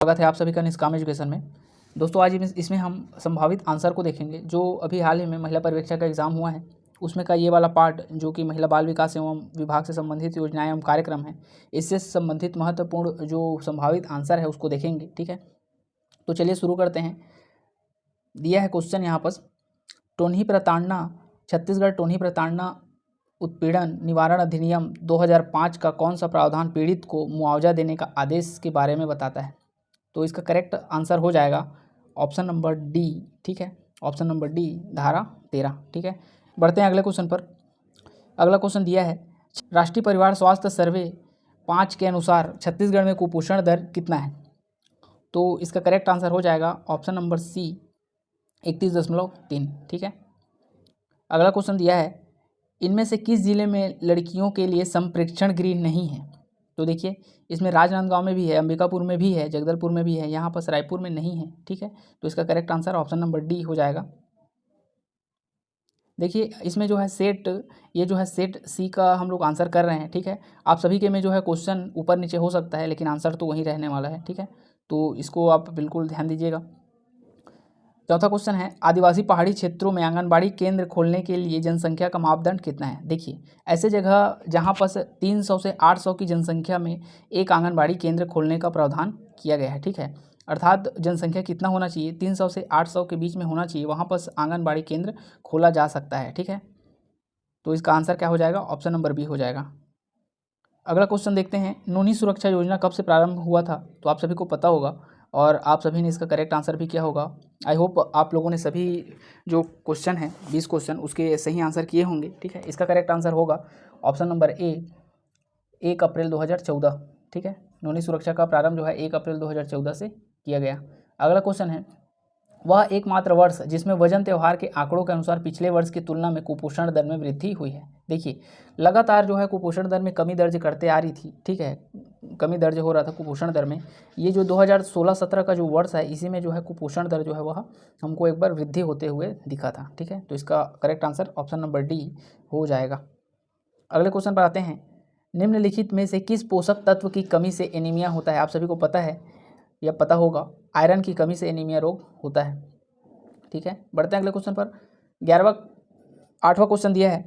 स्वागत है आप सभी का निष्काम एजुकेशन में। दोस्तों आज इसमें हम संभावित आंसर को देखेंगे जो अभी हाल ही में महिला पर्यवेक्षक का एग्ज़ाम हुआ है उसमें का ये वाला पार्ट जो कि महिला बाल विकास एवं विभाग से संबंधित योजनाएं एवं कार्यक्रम है, इससे संबंधित महत्वपूर्ण जो संभावित आंसर है उसको देखेंगे। ठीक है, तो चलिए शुरू करते हैं। दिया है क्वेश्चन यहाँ पर, टोन्ही प्रताड़ना छत्तीसगढ़ टोन्ही प्रताड़ना उत्पीड़न निवारण अधिनियम 2005 का कौन सा प्रावधान पीड़ित को मुआवजा देने का आदेश के बारे में बताता है? तो इसका करेक्ट आंसर हो जाएगा ऑप्शन नंबर डी। ठीक है, ऑप्शन नंबर डी धारा 13। ठीक है, बढ़ते हैं अगले क्वेश्चन पर। अगला क्वेश्चन दिया है, राष्ट्रीय परिवार स्वास्थ्य सर्वे 5 के अनुसार छत्तीसगढ़ में कुपोषण दर कितना है? तो इसका करेक्ट आंसर हो जाएगा ऑप्शन नंबर सी 31.3। ठीक है, अगला क्वेश्चन दिया है, इनमें से किस जिले में लड़कियों के लिए संप्रेक्षण गृह नहीं है? तो देखिए इसमें राजनांदगांव में भी है, अंबिकापुर में भी है, जगदलपुर में भी है, यहाँ पर रायपुर में नहीं है। ठीक है, तो इसका correct answer option number D हो जाएगा। देखिए इसमें जो है सेट, ये जो है सेट सी का हम लोग आंसर कर रहे हैं। ठीक है, आप सभी के में जो है क्वेश्चन ऊपर नीचे हो सकता है लेकिन आंसर तो वहीं रहने वाला है। ठीक है, तो इसको आप बिल्कुल ध्यान दीजिएगा। चौथा क्वेश्चन है, आदिवासी पहाड़ी क्षेत्रों में आंगनबाड़ी केंद्र खोलने के लिए जनसंख्या का मापदंड कितना है? देखिए ऐसे जगह जहां पर 300 से 800 की जनसंख्या में एक आंगनबाड़ी केंद्र खोलने का प्रावधान किया गया है। ठीक है, अर्थात जनसंख्या कितना होना चाहिए, 300 से 800 के बीच में होना चाहिए, वहाँ पर आंगनबाड़ी केंद्र खोला जा सकता है। ठीक है, तो इसका आंसर क्या हो जाएगा? ऑप्शन नंबर बी हो जाएगा। अगला क्वेश्चन देखते हैं, नोनी सुरक्षा योजना कब से प्रारंभ हुआ था? तो आप सभी को पता होगा और आप सभी ने इसका करेक्ट आंसर भी किया होगा। आई होप आप लोगों ने सभी जो क्वेश्चन है 20 क्वेश्चन उसके सही आंसर किए होंगे। ठीक है, इसका करेक्ट आंसर होगा ऑप्शन नंबर ए 1 अप्रैल 2014। ठीक है, नोनी सुरक्षा का प्रारंभ जो है 1 अप्रैल 2014 से किया गया। अगला क्वेश्चन है, वह एकमात्र वर्ष जिसमें वजन त्यौहार के आंकड़ों के अनुसार पिछले वर्ष की तुलना में कुपोषण दर में वृद्धि हुई है? देखिए लगातार जो है कुपोषण दर में कमी दर्ज करते आ रही थी। ठीक है, कमी दर्ज हो रहा था कुपोषण दर में। ये जो 2016-17 का जो वर्ष है इसी में जो है कुपोषण दर जो है वह हमको एक बार वृद्धि होते हुए दिखा था। ठीक है, तो इसका correct answer option number D हो जाएगा। अगले क्वेश्चन पर आते हैं, निम्नलिखित में से किस पोषक तत्व की कमी से एनीमिया होता है? आप सभी को पता है या पता होगा, आयरन की कमी से एनीमिया रोग होता है। ठीक है, बढ़ते हैं अगले क्वेश्चन पर। 8वां क्वेश्चन दिया है,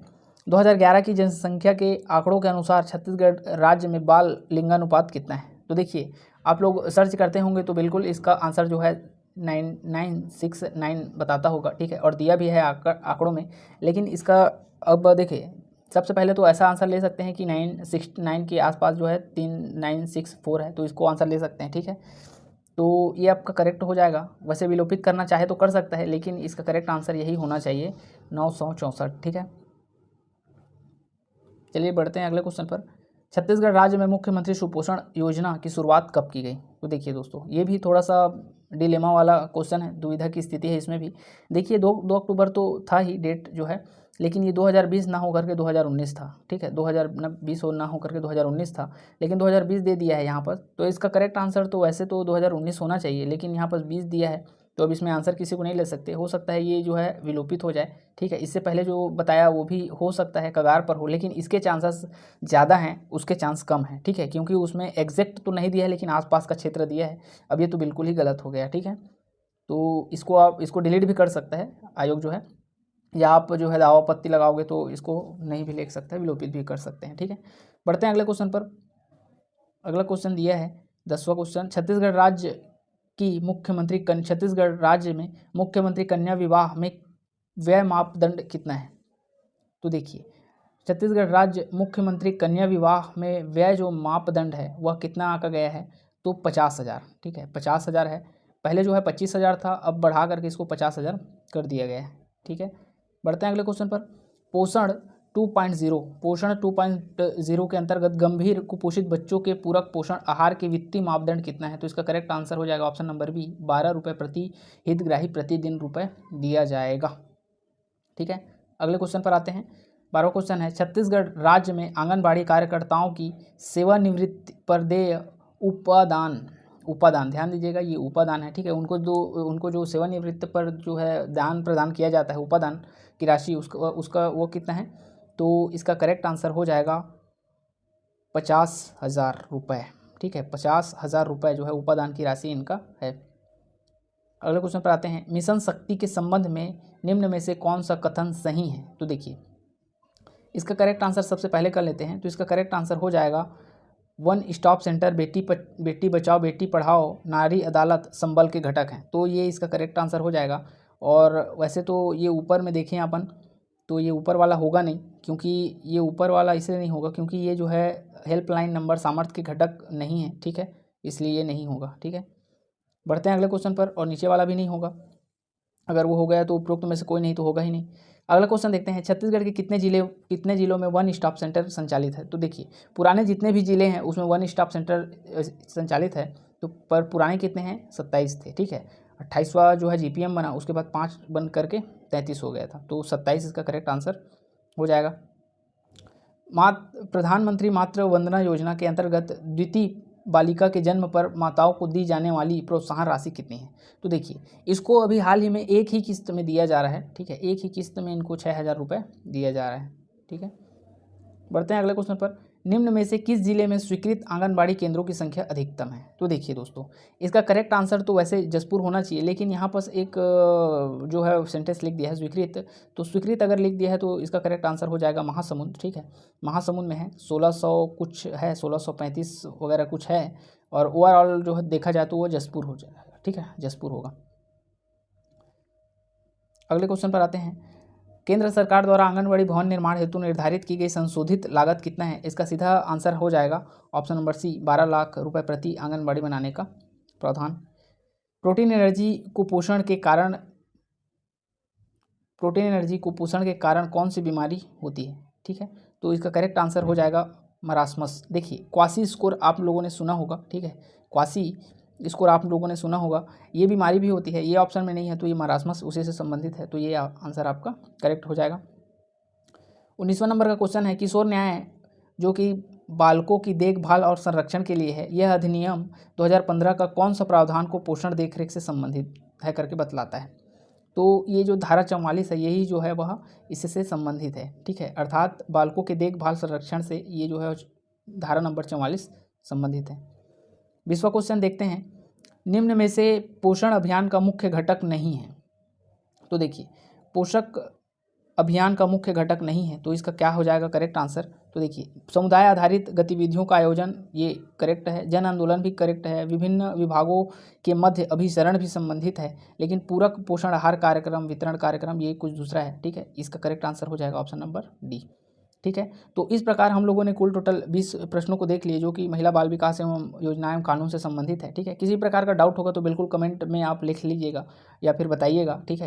2011 की जनसंख्या के आंकड़ों के अनुसार छत्तीसगढ़ राज्य में बाल लिंगानुपात कितना है? तो देखिए आप लोग सर्च करते होंगे तो बिल्कुल इसका आंसर जो है 9969 बताता होगा। ठीक है, और दिया भी है आंकड़ों में, लेकिन इसका अब देखिए सबसे पहले तो ऐसा आंसर ले सकते हैं कि 969 के आसपास जो है 3964 है, तो इसको आंसर ले सकते हैं। ठीक है, तो ये आपका करेक्ट हो जाएगा। वैसे विलोपित करना चाहे तो कर सकता है लेकिन इसका करेक्ट आंसर यही होना चाहिए 964। ठीक है, चलिए बढ़ते हैं अगले क्वेश्चन पर। छत्तीसगढ़ राज्य में मुख्यमंत्री सुपोषण योजना की शुरुआत कब की गई? तो देखिए दोस्तों ये भी थोड़ा सा डिलेमा वाला क्वेश्चन है, दुविधा की स्थिति है इसमें भी। देखिए 2 अक्टूबर तो था ही डेट जो है, लेकिन ये 2020 ना होकर के 2019 था। ठीक है, 2020 ना होकर के 2019 था, लेकिन 2020 दे दिया है यहाँ पर। तो इसका करेक्ट आंसर तो वैसे तो 2019 होना चाहिए, लेकिन यहाँ पर 20 दिया है, तो अब इसमें आंसर किसी को नहीं ले सकते। हो सकता है ये जो है विलोपित हो जाए। ठीक है, इससे पहले जो बताया वो भी हो सकता है कगार पर हो, लेकिन इसके चांसेस ज़्यादा हैं, उसके चांस कम हैं। ठीक है, क्योंकि उसमें एग्जैक्ट तो नहीं दिया है लेकिन आसपास का क्षेत्र दिया है। अब ये तो बिल्कुल ही गलत हो गया। ठीक है, तो इसको आप डिलीट भी कर सकता है आयोग जो है, या आप जो है दावा आपत्ति लगाओगे तो इसको नहीं भी लिख सकते हैं, विलोपित भी कर सकते हैं। ठीक है, बढ़ते हैं अगले क्वेश्चन पर। अगला क्वेश्चन दिया है 10वां क्वेश्चन, छत्तीसगढ़ राज्य में मुख्यमंत्री कन्या विवाह में व्यय मापदंड कितना है? तो देखिए छत्तीसगढ़ राज्य मुख्यमंत्री कन्या विवाह में व्यय जो मापदंड है वह कितना आंका गया है? तो 50,000। ठीक है, 50,000 है। पहले जो है 25,000 था, अब बढ़ा करके इसको 50,000 कर दिया गया है। ठीक है, बढ़ते हैं अगले क्वेश्चन पर। पोषण 2.0 के अंतर्गत गंभीर कुपोषित बच्चों के पूरक पोषण आहार के वित्तीय मापदंड कितना है? तो इसका करेक्ट आंसर हो जाएगा ऑप्शन नंबर बी 12 रुपये प्रति हितग्राही प्रतिदिन रुपये दिया जाएगा। ठीक है, अगले क्वेश्चन पर आते हैं। 12वां क्वेश्चन है, छत्तीसगढ़ राज्य में आंगनबाड़ी कार्यकर्ताओं की सेवानिवृत्ति पर देय उपादान ध्यान दीजिएगा, ये उपादान है। ठीक है, उनको जो सेवानिवृत्ति पर जो है दान प्रदान किया जाता है, उपादान की राशि उसका वो कितना है? तो इसका करेक्ट आंसर हो जाएगा 50,000 रुपये। ठीक है, 50,000 रुपये जो है उपादान की राशि इनका है। अगले क्वेश्चन पर आते हैं, मिशन शक्ति के संबंध में निम्न में से कौन सा कथन सही है। तो देखिए इसका करेक्ट आंसर सबसे पहले कर लेते हैं। तो इसका करेक्ट आंसर हो जाएगा one stop centre Beti Bachao Beti Padhao नारी अदालत संबल के घटक हैं। तो ये इसका करेक्ट आंसर हो जाएगा। और वैसे तो ये ऊपर में देखें अपन तो ये ऊपर वाला होगा नहीं, क्योंकि ये ऊपर वाला इसलिए नहीं होगा क्योंकि ये जो है हेल्पलाइन नंबर सामर्थ्य के घटक नहीं है, ठीक है, इसलिए ये नहीं होगा। ठीक है, बढ़ते हैं अगले क्वेश्चन पर। और नीचे वाला भी नहीं होगा, अगर वो हो गया तो उपरोक्त में से कोई नहीं तो होगा ही नहीं। अगला क्वेश्चन देखते हैं, छत्तीसगढ़ के कितने जिलों में वन स्टॉप सेंटर संचालित है। तो देखिए पुराने जितने भी जिले हैं उसमें वन स्टॉप सेंटर संचालित है। तो पर पुराने कितने हैं, 27 थे। ठीक है, 28वां जो है GPM बना, उसके बाद 5 बन करके 33 हो गया था। तो 27 इसका करेक्ट आंसर हो जाएगा। प्रधानमंत्री मातृ वंदना योजना के अंतर्गत द्वितीय बालिका के जन्म पर माताओं को दी जाने वाली प्रोत्साहन राशि कितनी है। तो देखिए इसको अभी हाल ही में एक ही किस्त में दिया जा रहा है। ठीक है, एक ही किस्त में इनको 6,000 रुपये दिया जा रहा है। ठीक है, बढ़ते हैं अगले क्वेश्चन पर। निम्न में से किस जिले में स्वीकृत आंगनबाड़ी केंद्रों की संख्या अधिकतम है। तो देखिए दोस्तों इसका करेक्ट आंसर तो वैसे जसपुर होना चाहिए, लेकिन यहाँ पर एक जो है सेंटेंस लिख दिया है स्वीकृत। तो स्वीकृत अगर लिख दिया है तो इसका करेक्ट आंसर हो जाएगा महासमुंद। ठीक है, महासमुंद में है 1600 कुछ है, 1635 वगैरह कुछ है। और ओवरऑल जो है देखा जाए तो वो जसपुर हो जाएगा। ठीक है, जसपुर होगा। अगले क्वेश्चन पर आते हैं, केंद्र सरकार द्वारा आंगनबाड़ी भवन निर्माण हेतु निर्धारित की गई संशोधित लागत कितना है। इसका सीधा आंसर हो जाएगा ऑप्शन नंबर सी, 12 लाख रुपए प्रति आंगनबाड़ी बनाने का प्रावधान। प्रोटीन एनर्जी कुपोषण के कारण कौन सी बीमारी होती है। ठीक है, तो इसका करेक्ट आंसर हो जाएगा मरासमस। देखिए क्वासी स्कोर आप लोगों ने सुना होगा। ठीक है, क्वासी स्कोर आप लोगों ने सुना होगा, ये बीमारी भी होती है, ये ऑप्शन में नहीं है तो ये मरासमस उसी से संबंधित है। तो ये आंसर आपका करेक्ट हो जाएगा। 19वां नंबर का क्वेश्चन है, किशोर न्याय जो कि बालकों की देखभाल और संरक्षण के लिए है, यह अधिनियम 2015 का कौन सा प्रावधान को पोषण देखरेख से संबंधित है करके बतलाता है। तो ये जो धारा 44 है यही जो है वह इससे संबंधित है। ठीक है, अर्थात बालकों के देखभाल संरक्षण से ये जो है धारा नंबर 44 संबंधित है। 20वां क्वेश्चन देखते हैं, निम्न में से पोषण अभियान का मुख्य घटक नहीं है। तो देखिए पोषक अभियान का मुख्य घटक नहीं है तो इसका क्या हो जाएगा करेक्ट आंसर। तो देखिए समुदाय आधारित गतिविधियों का आयोजन ये करेक्ट है, जन आंदोलन भी करेक्ट है, विभिन्न विभागों के मध्य अभिसरण भी संबंधित है, लेकिन पूरक पोषण आहार कार्यक्रम वितरण कार्यक्रम ये कुछ दूसरा है। ठीक है, इसका करेक्ट आंसर हो जाएगा ऑप्शन नंबर डी। ठीक है, तो इस प्रकार हम लोगों ने कुल टोटल 20 प्रश्नों को देख लिए जो कि महिला बाल विकास एवं योजना एवं कानून से संबंधित है। ठीक है, किसी प्रकार का डाउट होगा तो बिल्कुल कमेंट में आप लिख लीजिएगा या फिर बताइएगा। ठीक है।